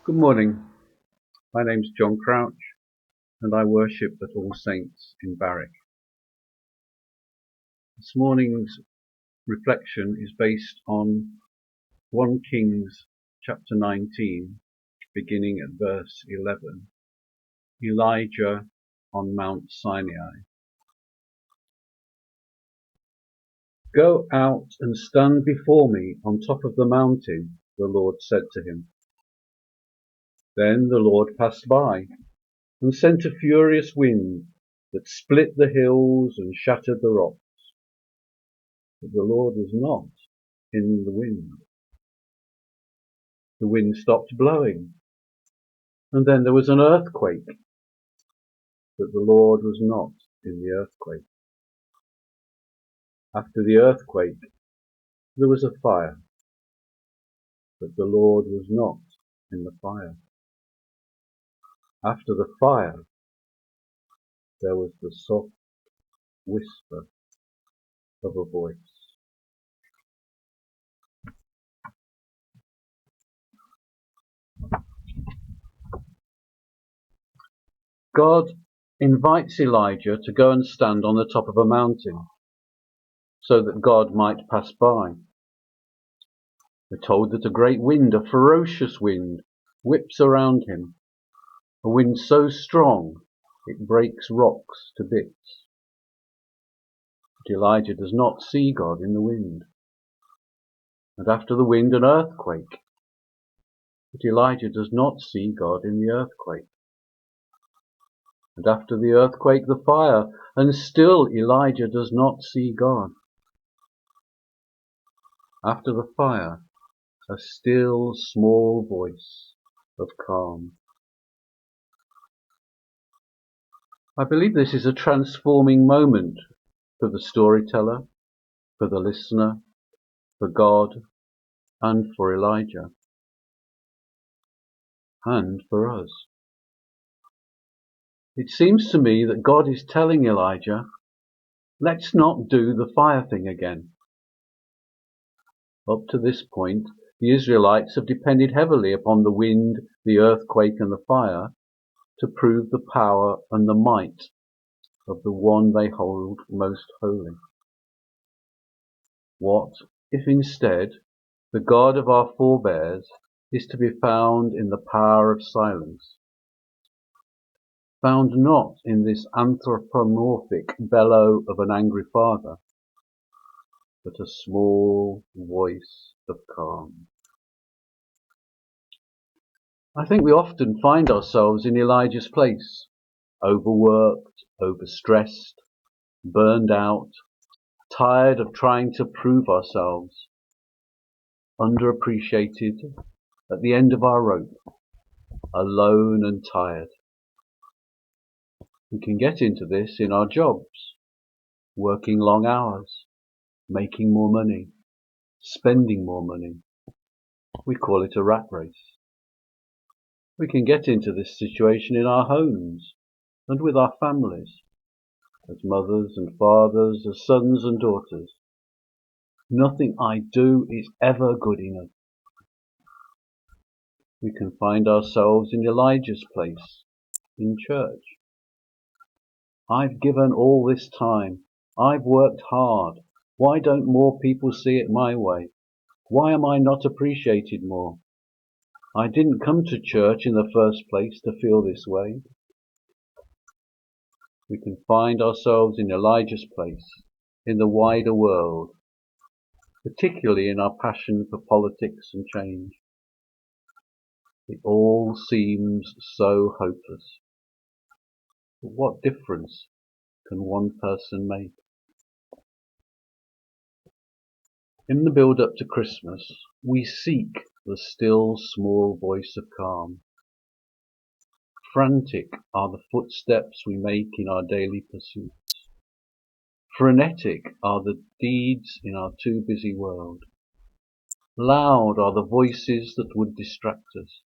Good morning. My name's John Crouch and I worship at All Saints in Barwick. This morning's reflection is based on 1 Kings chapter 19, beginning at verse 11. Elijah on Mount Sinai. Go out and stand before me on top of the mountain, the Lord said to him. Then the Lord passed by and sent a furious wind that split the hills and shattered the rocks. But the Lord was not in the wind. The wind stopped blowing, and then there was an earthquake. But the Lord was not in the earthquake. After the earthquake, there was a fire. But the Lord was not in the fire. After the fire, there was the soft whisper of a voice. God invites Elijah to go and stand on the top of a mountain so that God might pass by. We're told that a great wind, a ferocious wind, whips around him, a wind so strong it breaks rocks to bits. But Elijah does not see God in the wind. And after the wind, an earthquake. But Elijah does not see God in the earthquake. And after the earthquake, the fire, and still Elijah does not see God. After the fire, a still small voice of calm. I believe this is a transforming moment for the storyteller, for the listener, for God, and for Elijah, and for us. It seems to me that God is telling Elijah, let's not do the fire thing again. Up to this point, the Israelites have depended heavily upon the wind, the earthquake, and the fire to prove the power and the might of the one they hold most holy. What if instead the God of our forebears is to be found in the power of silence, found not in this anthropomorphic bellow of an angry father, but a small voice of calm? I think we often find ourselves in Elijah's place, overworked, overstressed, burned out, tired of trying to prove ourselves, underappreciated, at the end of our rope, alone and tired. We can get into this in our jobs, working long hours, making more money, spending more money. We call it a rat race. We can get into this situation in our homes and with our families, as mothers and fathers, as sons and daughters. Nothing I do is ever good enough. We can find ourselves in Elijah's place, in church. I've given all this time. I've worked hard. Why don't more people see it my way? Why am I not appreciated more? I didn't come to church in the first place to feel this way. We can find ourselves in Elijah's place, in the wider world, particularly in our passion for politics and change. It all seems so hopeless. But what difference can one person make? In the build-up to Christmas, we seek the still small voice of calm. Frantic are the footsteps we make in our daily pursuits. Frenetic are the deeds in our too busy world. Loud are the voices that would distract us.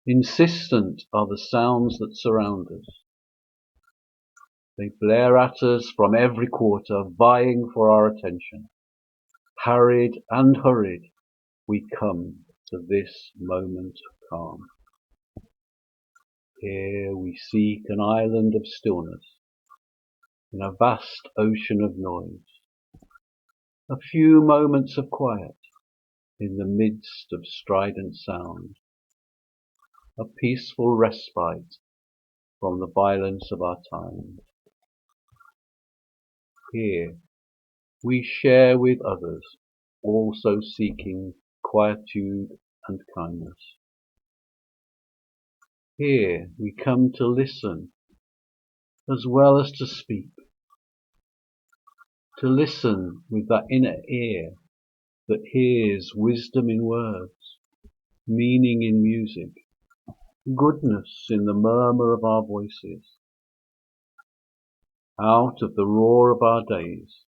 Insistent are the sounds that surround us. They blare at us from every quarter, vying for our attention. Harried and hurried, we come to this moment of calm. Here we seek an island of stillness in a vast ocean of noise, a few moments of quiet in the midst of strident sound, a peaceful respite from the violence of our time. Here we share with others, also seeking quietude and kindness. Here we come to listen as well as to speak, to listen with that inner ear that hears wisdom in words, meaning in music, goodness in the murmur of our voices. Out of the roar of our days,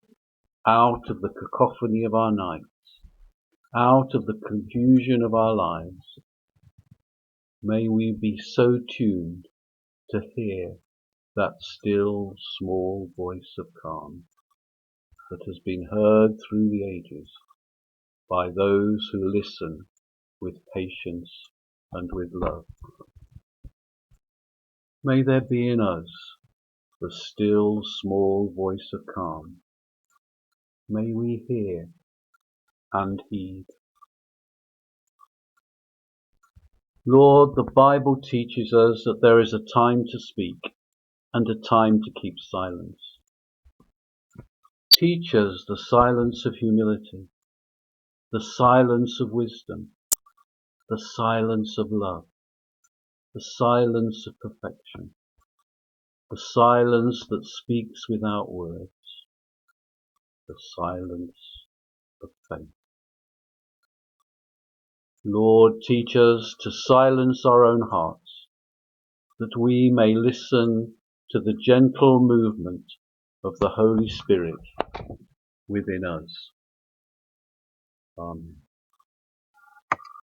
out of the cacophony of our nights, out of the confusion of our lives, may we be so tuned to hear that still small voice of calm that has been heard through the ages by those who listen with patience and with love. May there be in us the still small voice of calm. May we hear and heed. Lord, the Bible teaches us that there is a time to speak and a time to keep silence. Teach us the silence of humility, the silence of wisdom, the silence of love, the silence of perfection, the silence that speaks without words, the silence of faith. Lord, teach us to silence our own hearts, that we may listen to the gentle movement of the Holy Spirit within us. Amen.